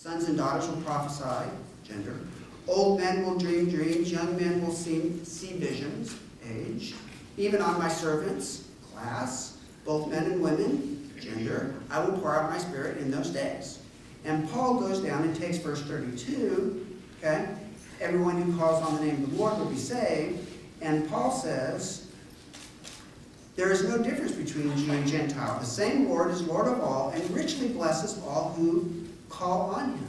Sons and daughters will prophesy, gender. Old men will dream dreams, young men will see visions, age. Even on my servants, class, both men and women, gender, I will pour out my spirit in those days. And Paul goes down and takes verse 32, okay? Everyone who calls on the name of the Lord will be saved. And Paul says, there is no difference between Jew and Gentile. The same Lord is Lord of all and richly blesses all who call on him.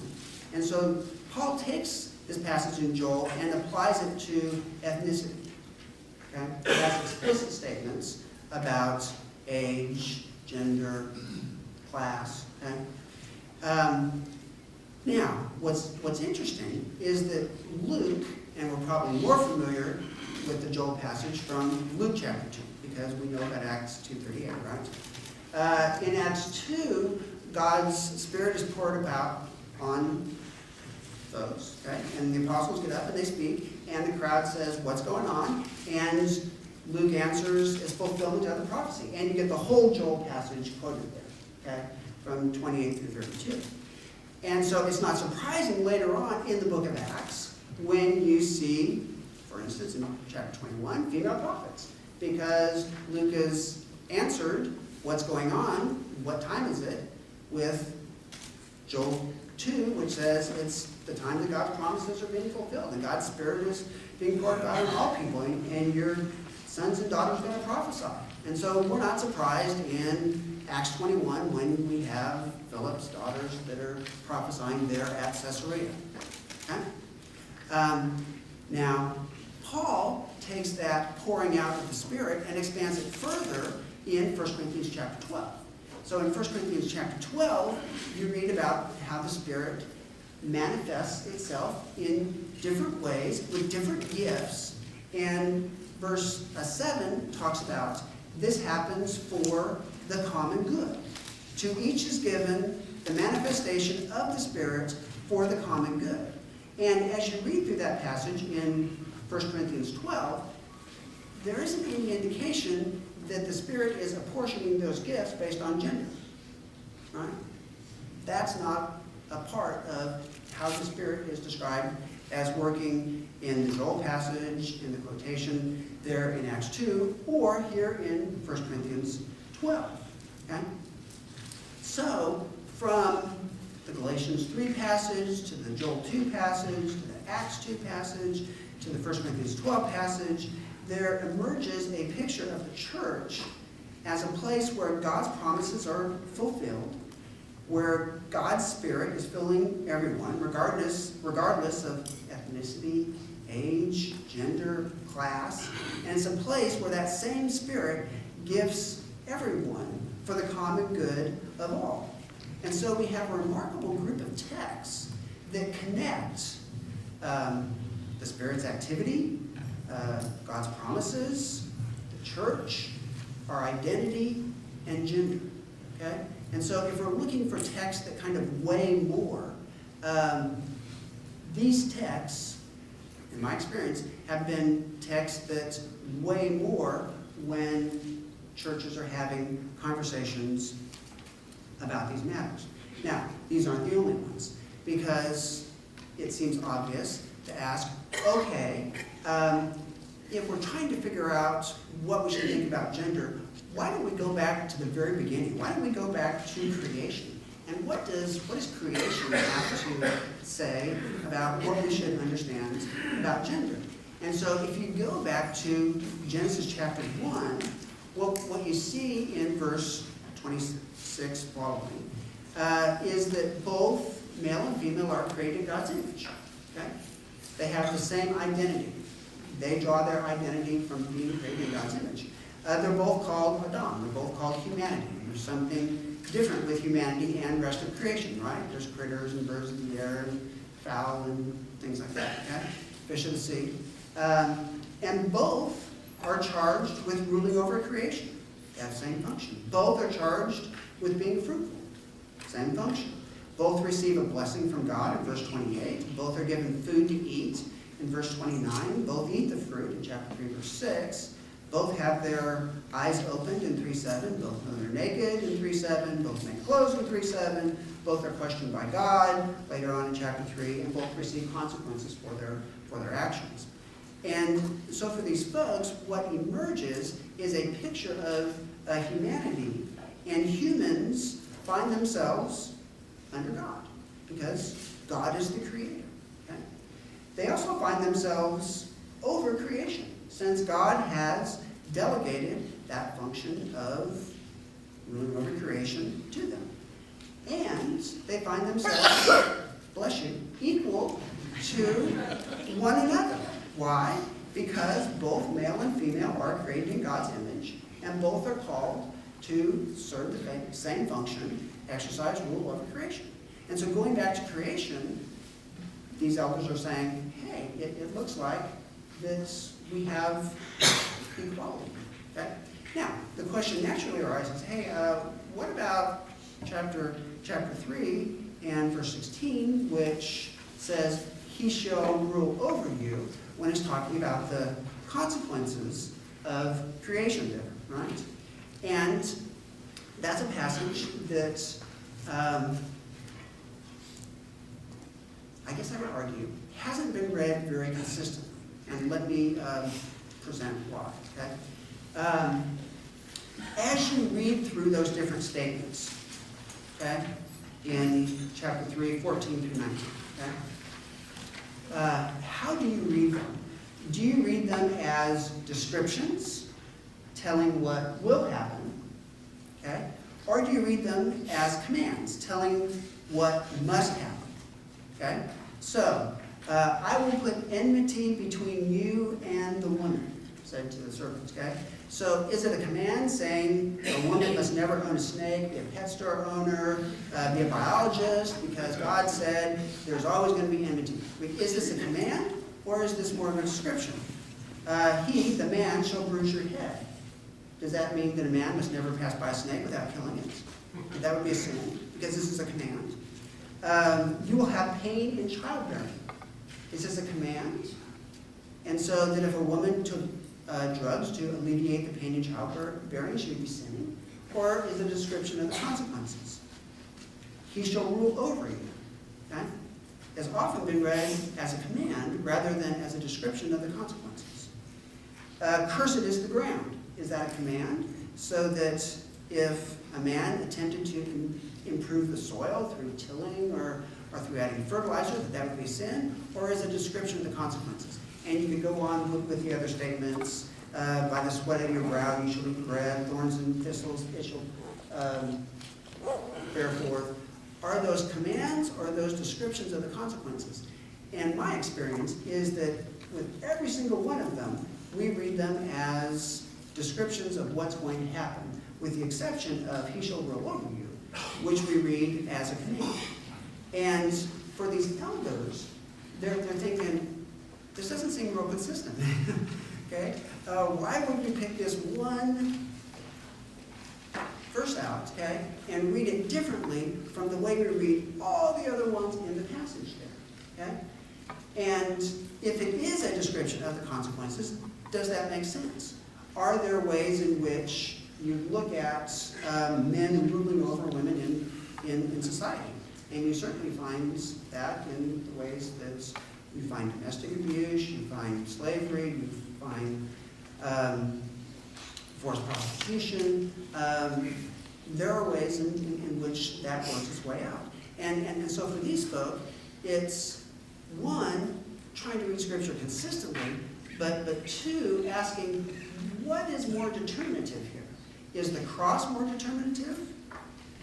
And so Paul takes this passage in Joel and applies it to ethnicity. Okay? It has explicit statements about age, gender, class. Okay? Now, what's interesting is that Luke, and we're probably more familiar with the Joel passage from Luke chapter 2, because we know about Acts 2:38, right? In Acts 2, God's Spirit is poured about on those, okay? And the apostles get up and they speak, and the crowd says, what's going on? And Luke answers as fulfillment of the prophecy. And you get the whole Joel passage quoted there, okay? From 28 through 32. And so it's not surprising later on in the book of Acts when you see, for instance, in chapter 21, female prophets. Because Luke has answered what's going on, what time is it, with Joel 2, which says it's the time that God's promises are being fulfilled. And God's Spirit is being poured out on all people. And your sons and daughters are going to prophesy. And so we're not surprised in Acts 21 when we have Philip's daughters that are prophesying there at Caesarea. Okay? Now, Paul takes that pouring out of the Spirit and expands it further in 1 Corinthians chapter 12. So in 1 Corinthians chapter 12, you read about how the Spirit manifests itself in different ways with different gifts. And verse 7 talks about this happens for the common good. To each is given the manifestation of the Spirit for the common good. And as you read through that passage in 1 Corinthians 12, there isn't any indication that the Spirit is apportioning those gifts based on gender. Right? That's not a part of how the Spirit is described as working in the Joel passage, in the quotation there in Acts 2, or here in 1 Corinthians 12. Okay? So, from the Galatians 3 passage, to the Joel 2 passage, to the Acts 2 passage, to the 1 Corinthians 12 passage, there emerges a picture of the church as a place where God's promises are fulfilled, where God's Spirit is filling everyone, regardless of ethnicity, age, gender, class. And it's a place where that same Spirit gives everyone for the common good of all. And so we have a remarkable group of texts that connect the Spirit's activity, God's promises, the church, our identity, and gender. Okay? And so if we're looking for texts that kind of weigh more, these texts, in my experience, have been texts that weigh more when churches are having conversations about these matters. Now, these aren't the only ones, because it seems obvious to ask, okay, if we're trying to figure out what we should think about gender, why don't we go back to the very beginning? Why don't we go back to creation? And what does creation have to say about what we should understand about gender? And so if you go back to Genesis chapter 1, what you see in verse 26 following is that both male and female are created in God's image. Okay? They have the same identity. They draw their identity from being created in God's image. They're both called Adam. They're both called humanity. There's something different with humanity and the rest of creation, right? There's critters and birds of the air and fowl and things like that, okay? Fish of the sea. And both are charged with ruling over creation. They have the same function. Both are charged with being fruitful. Same function. Both receive a blessing from God in verse 28. Both are given food to eat in verse 29. Both eat the fruit in chapter 3, verse 6. Both have their eyes opened in 3:7. Both know they're naked in 3:7. Both make clothes in 3:7. Both are questioned by God later on in chapter 3, and both receive consequences for their actions. And so for these folks, what emerges is a picture of humanity, and humans find themselves under God, because God is the creator. Okay? They also find themselves over creation, since God has delegated that function of ruling over creation to them. And they find themselves, bless you, equal to one another. Why? Because both male and female are created in God's image, and both are called to serve the same function, exercise rule over creation. And so going back to creation, these elders are saying, hey, it looks like that we have equality. Okay? Now, the question naturally arises, hey, what about chapter 3 and verse 16, which says, he shall rule over you, when it's talking about the consequences of creation there, right? And that's a passage that I guess I would argue hasn't been read very consistently. And let me present why, okay? As you read through those different statements, okay, in chapter 3, 14 through 19, okay, how do you read them? Do you read them as descriptions, telling what will happen, okay? Or do you read them as commands, telling what must happen, okay? So, I will put enmity between you and the woman, said to the serpent, okay? So is it a command saying a woman must never own a snake, be a pet store owner, be a biologist, because God said there's always going to be enmity? Is this a command, or is this more of a description? He, the man, shall bruise your head. Does that mean that a man must never pass by a snake without killing it? That would be a sin, because this is a command. You will have pain in childbearing. Is this a command? And so that if a woman took drugs to alleviate the pain in childbearing, she would be sinning? Or is it a description of the consequences? He shall rule over you. Okay? Has often been read as a command rather than as a description of the consequences. Cursed is the ground. Is that a command? So that if a man attempted to improve the soil through tilling or through adding fertilizer, that would be sin? Or is it a description of the consequences? And you could go on with the other statements. By the sweat of your brow you shall eat bread, thorns and thistles it shall bear forth. Are those commands or are those descriptions of the consequences? And my experience is that with every single one of them, we read them as descriptions of what's going to happen, with the exception of he shall rule over you, which we read as a command. And for these elders, they're thinking, this doesn't seem real consistent. Okay? Why would we pick this one verse out, okay, and read it differently from the way we read all the other ones in the passage there? Okay? And if it is a description of the consequences, does that make sense? Are there ways in which you look at men ruling over women in society? And you certainly find that in the ways that you find domestic abuse, you find slavery, you find forced prostitution. There are ways in which that works its way out. And so for these folk, it's one, trying to read Scripture consistently, but two, asking, what is more determinative here? Is the cross more determinative,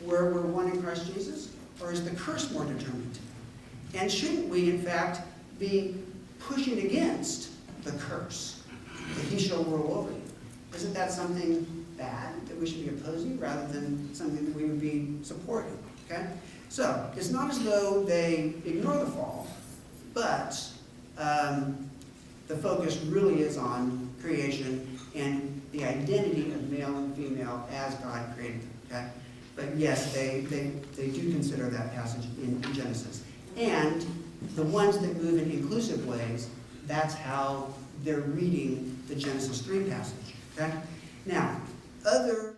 where we're one in Christ Jesus? Or is the curse more determinative? And shouldn't we, in fact, be pushing against the curse, that he shall rule over you? Isn't that something bad that we should be opposing rather than something that we would be supporting? Okay? So, it's not as though they ignore the fall, but the focus really is on creation and the identity of male and female as God created them. Okay? But yes, they do consider that passage in Genesis. And the ones that move in inclusive ways, that's how they're reading the Genesis 3 passage. Okay? Now, other